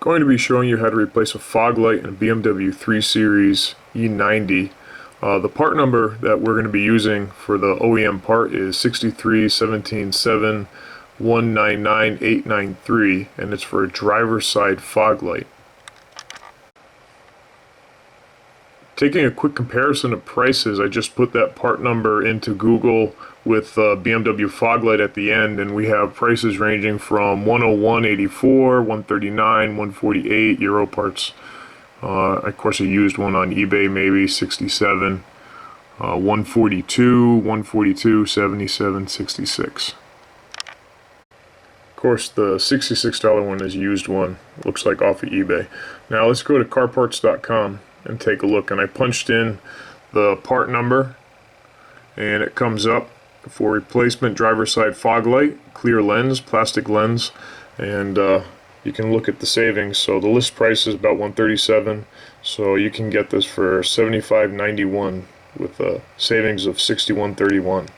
Going to be showing you how to replace a fog light in a BMW 3 Series E90. The part number that we're going to be using for the OEM part is 63177199893, and it's for a driver's side fog light. Taking a quick comparison of prices, I just put that part number into Google with BMW fog light at the end, and we have prices ranging from 101.84, 139, 148 Euro parts. Of course, I used one on eBay, maybe 67, 142, 142, 77, 66. Of course, the $66 one is a used one. Looks like off of eBay. Now let's go to carparts.com and take a look. And I punched in the part number, and it comes up for replacement driver's side fog light, clear lens, plastic lens, and you can look at the savings. So the list price is about $137, so you can get this for $75.91 with a savings of $61.31.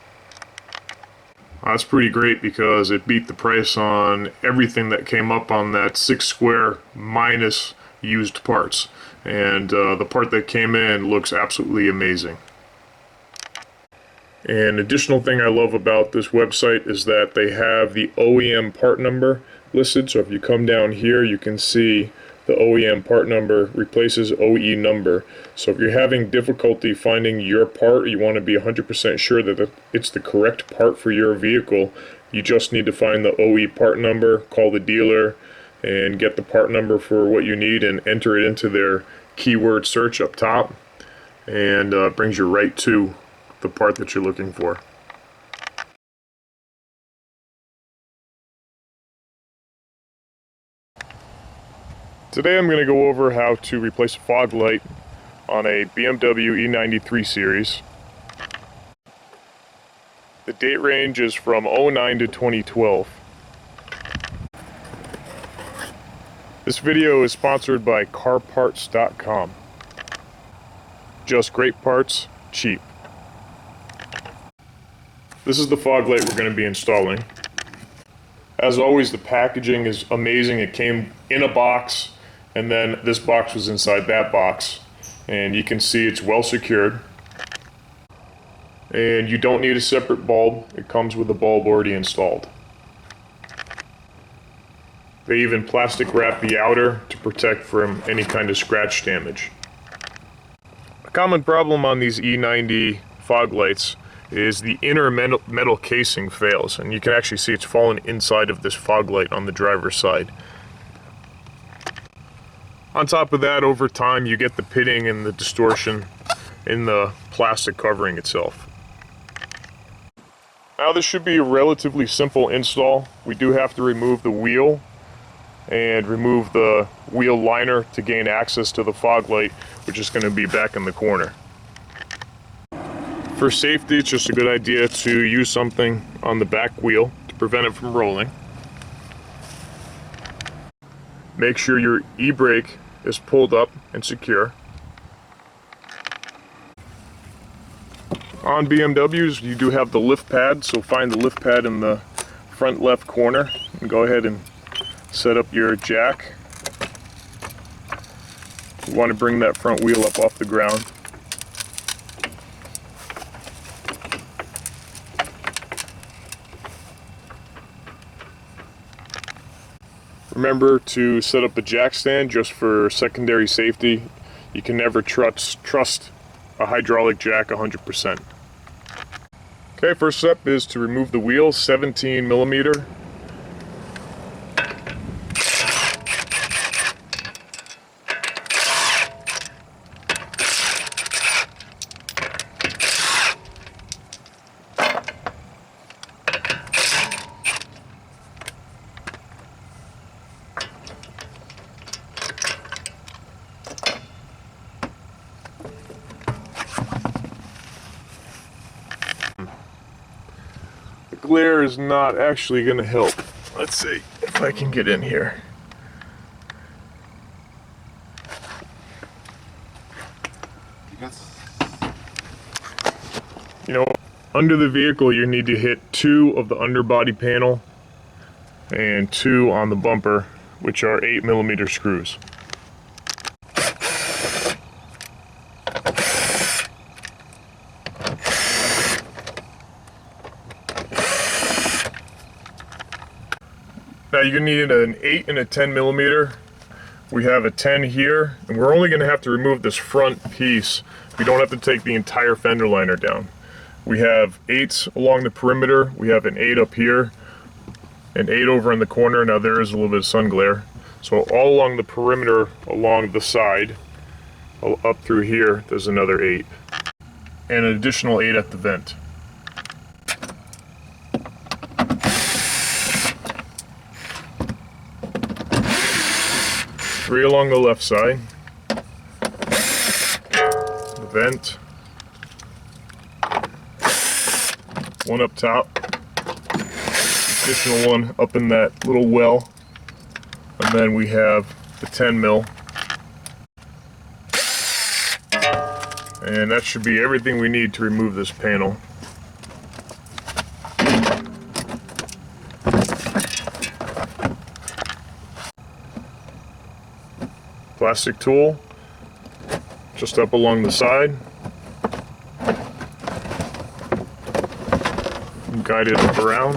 That's pretty great because it beat the price on everything that came up on that 6 square minus used parts, and the part that came in looks absolutely amazing. An additional thing I love about this website is that they have the OEM part number listed. So if you come down here, you can see the OEM part number replaces OE number. So if you're having difficulty finding your part, or you want to be 100% sure that it's the correct part for your vehicle, you just need to find the OE part number, call the dealer, and get the part number for what you need and enter it into their keyword search up top, and brings you right to the part that you're looking for. Today I'm going to go over how to replace a fog light on a BMW E90 3 Series. The date range is from 09 to 2012. This video is sponsored by carparts.com. Just great parts, cheap. This is the fog light we're going to be installing. As always, the packaging is amazing. It came in a box, and then this box was inside that box. And you can see it's well secured. And you don't need a separate bulb. It comes with the bulb already installed. They even plastic wrap the outer to protect from any kind of scratch damage. A common problem on these E90 fog lights is the inner metal casing fails, and you can actually see it's fallen inside of this fog light on the driver's side. On top of that, over time you get the pitting and the distortion in the plastic covering itself. Now this should be a relatively simple install. We do have to remove the wheel and remove the wheel liner to gain access to the fog light, which is going to be back in the corner. For safety, it's just a good idea to use something on the back wheel to prevent it from rolling. Make sure your e-brake is pulled up and secure. On BMWs, you do have the lift pad, so find the lift pad in the front left corner and go ahead and set up your jack. You want to bring that front wheel up off the ground. Remember to set up the jack stand just for secondary safety. You can never trust a hydraulic jack 100%. Okay, first step is to remove the wheel, 17 millimeter. Glare is not actually going to help. Let's see if I can get in here. You know, under the vehicle you need to hit 2 of the underbody panel and 2 on the bumper which are 8mm screws. Now you're going to need an 8 and a 10mm. We have a 10 here, and we're only going to have to remove this front piece. We don't have to take the entire fender liner down. We have 8s along the perimeter. We have an 8 up here, an 8 over in the corner. Now there is a little bit of sun glare. So all along the perimeter, along the side, up through here, there's another 8. And an additional 8 at the vent. Three along the left side, the vent, one up top, additional one up in that little well, and then we have the 10mm, and that should be everything we need to remove this panel. Plastic tool, just up along the side, and guide it up around.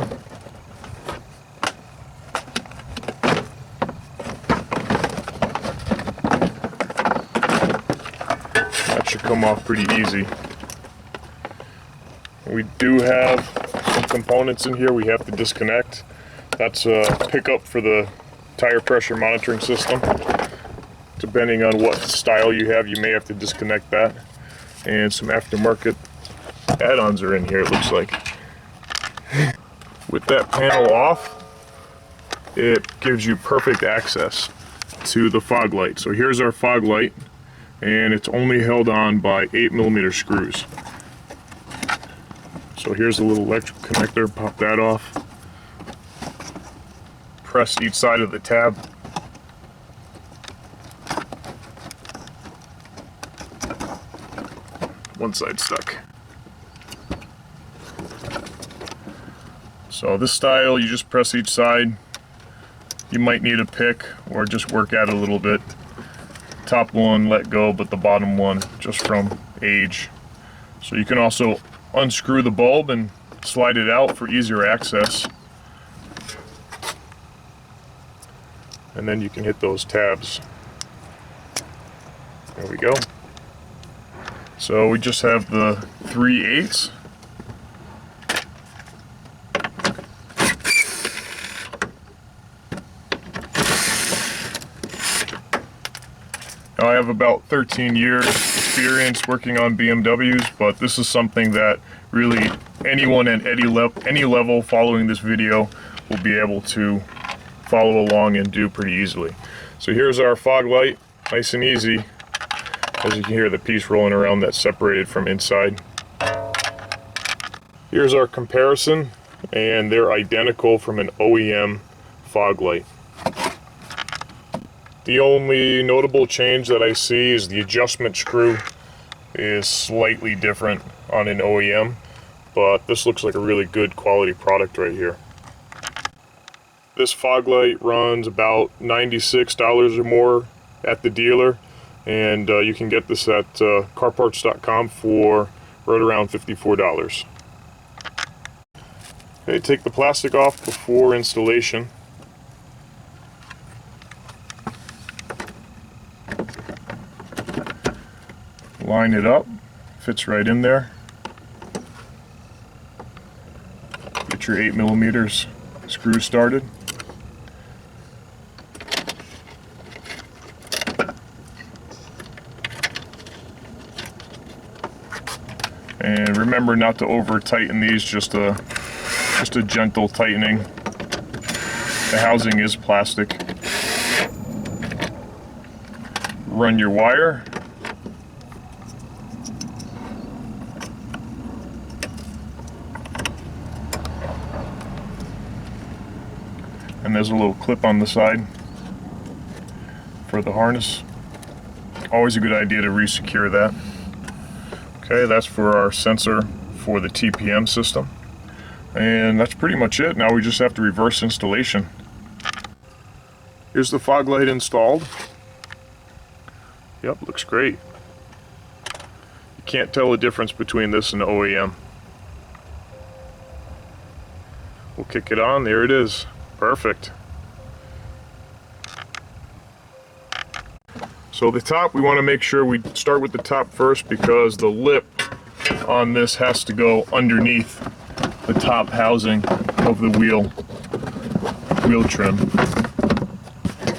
That should come off pretty easy. We do have some components in here we have to disconnect. That's a pickup for the tire pressure monitoring system. Depending on what style you have, you may have to disconnect that. And some aftermarket add-ons are in here, it looks like. With that panel off, it gives you perfect access to the fog light. So here's our fog light, and it's only held on by 8mm screws. So here's the little electrical connector, pop that off. Press each side of the tab. One side stuck. So this style, you just press each side. You might need a pick or just work at it a little bit. Top one let go, but the bottom one just from age. So you can also unscrew the bulb and slide it out for easier access. And then you can hit those tabs. There we go. So we just have the 3/8. Now I have about 13 years experience working on BMWs, but this is something that really anyone at any level following this video will be able to follow along and do pretty easily. So here's our fog light, nice and easy. As you can hear the piece rolling around that's separated from inside. Here's our comparison, and they're identical from an OEM fog light. The only notable change that I see is the adjustment screw is slightly different on an OEM, but this looks like a really good quality product right here. This fog light runs about $96 or more at the dealer. And you can get this at carparts.com for right around $54. Okay, take the plastic off before installation. Line it up, fits right in there. Get your 8mm screw started. And remember not to over tighten these, just a gentle tightening. The housing is plastic. Run your wire. And there's a little clip on the side for the harness. Always a good idea to re-secure that. Okay, that's for our sensor for the TPM system. And that's pretty much it. Now we just have to reverse installation. Here's the fog light installed. Yep, looks great. You can't tell the difference between this and the OEM. We'll kick it on. There it is. Perfect. So the top, we want to make sure we start with the top first, because the lip on this has to go underneath the top housing of the wheel trim.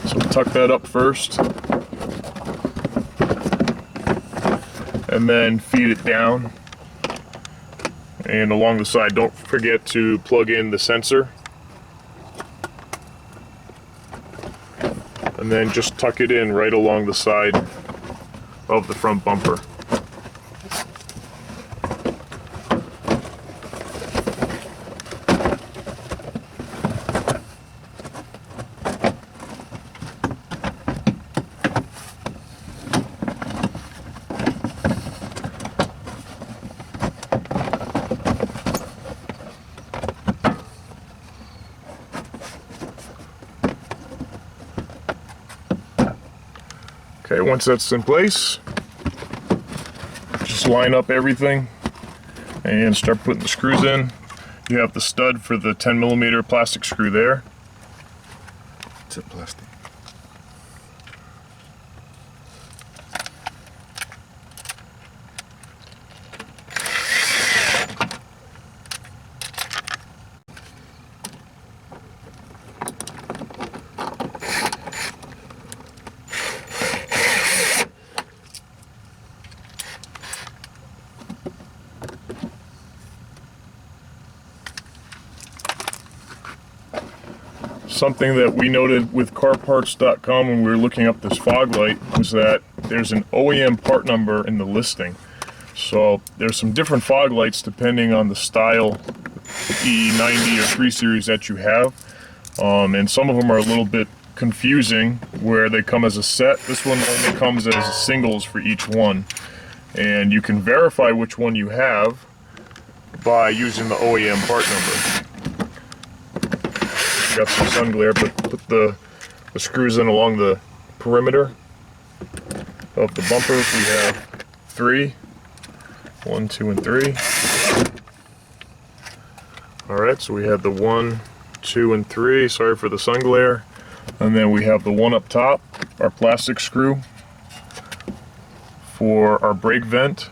So tuck that up first, and then feed it down. And along the side, don't forget to plug in the sensor. And then just tuck it in right along the side of the front bumper. Okay, once that's in place, just line up everything and start putting the screws in. You have the stud for the 10mm plastic screw there. It's a plastic. Something that we noted with carparts.com when we were looking up this fog light was that there's an OEM part number in the listing. So there's some different fog lights depending on the style E90 or 3 Series that you have. And some of them are a little bit confusing where they come as a set. This one only comes as singles for each one. And you can verify which one you have by using the OEM part number. Got some sun glare, but put the screws in along the perimeter of the bumpers. We have 3. 1, 2, and 3. Alright, so we have the 1, 2, and 3. Sorry for the sun glare. And then we have the one up top, our plastic screw for our brake vent.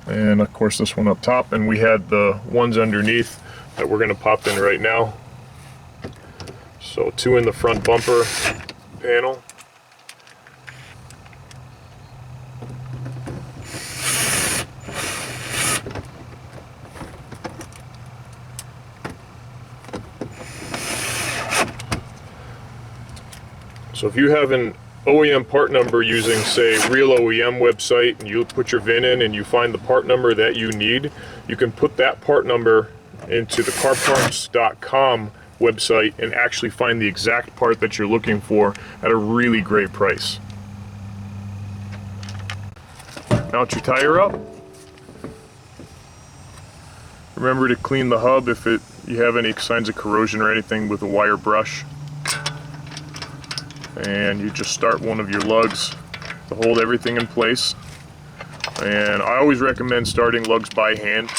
And of course this one up top. And we had the ones underneath that we're going to pop in right now. So 2 in the front bumper panel. So if you have an OEM part number using, say, Real OEM website, and you put your VIN in and you find the part number that you need, you can put that part number into the carparts.com website and actually find the exact part that you're looking for at a really great price. Mount your tire up. Remember to clean the hub if you have any signs of corrosion or anything with a wire brush. And you just start one of your lugs to hold everything in place. And I always recommend starting lugs by hand.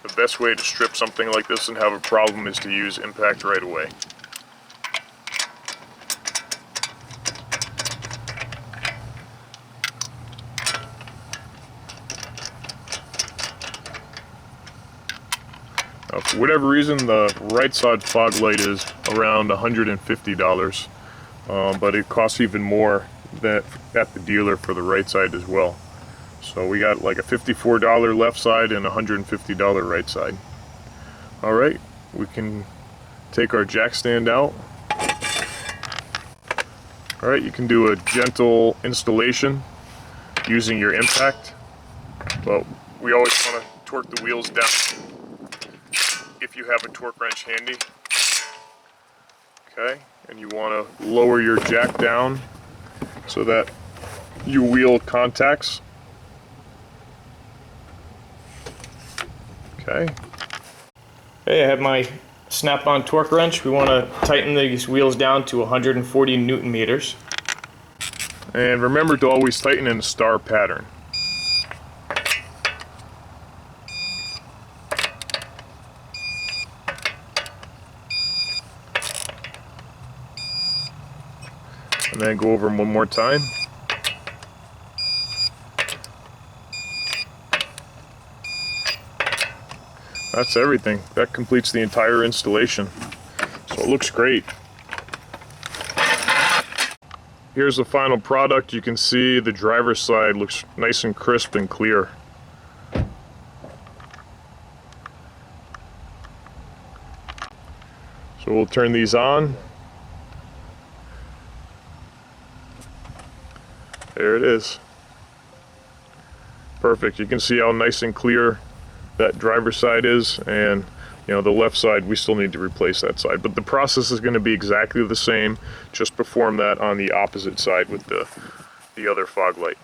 The best way to strip something like this and have a problem is to use impact right away. Now, for whatever reason, the right side fog light is around $150, but it costs even more at the dealer for the right side as well. So we got like a $54 left side and a $150 right side. Alright, we can take our jack stand out. Alright, you can do a gentle installation using your impact, but we always want to torque the wheels down if you have a torque wrench handy. Okay, and you want to lower your jack down so that your wheel contacts. Okay. Hey, I have my snap-on torque wrench. We want to tighten these wheels down to 140 Newton meters. And remember to always tighten in a star pattern. And then go over them one more time. That's everything. That completes the entire installation. So it looks great. Here's the final product. You can see the driver's side looks nice and crisp and clear. So we'll turn these on. There it is. Perfect. You can see how nice and clear that driver's side is, and the left side, we still need to replace that side, but the process is going to be exactly the same. Just perform that on the opposite side with the other fog light.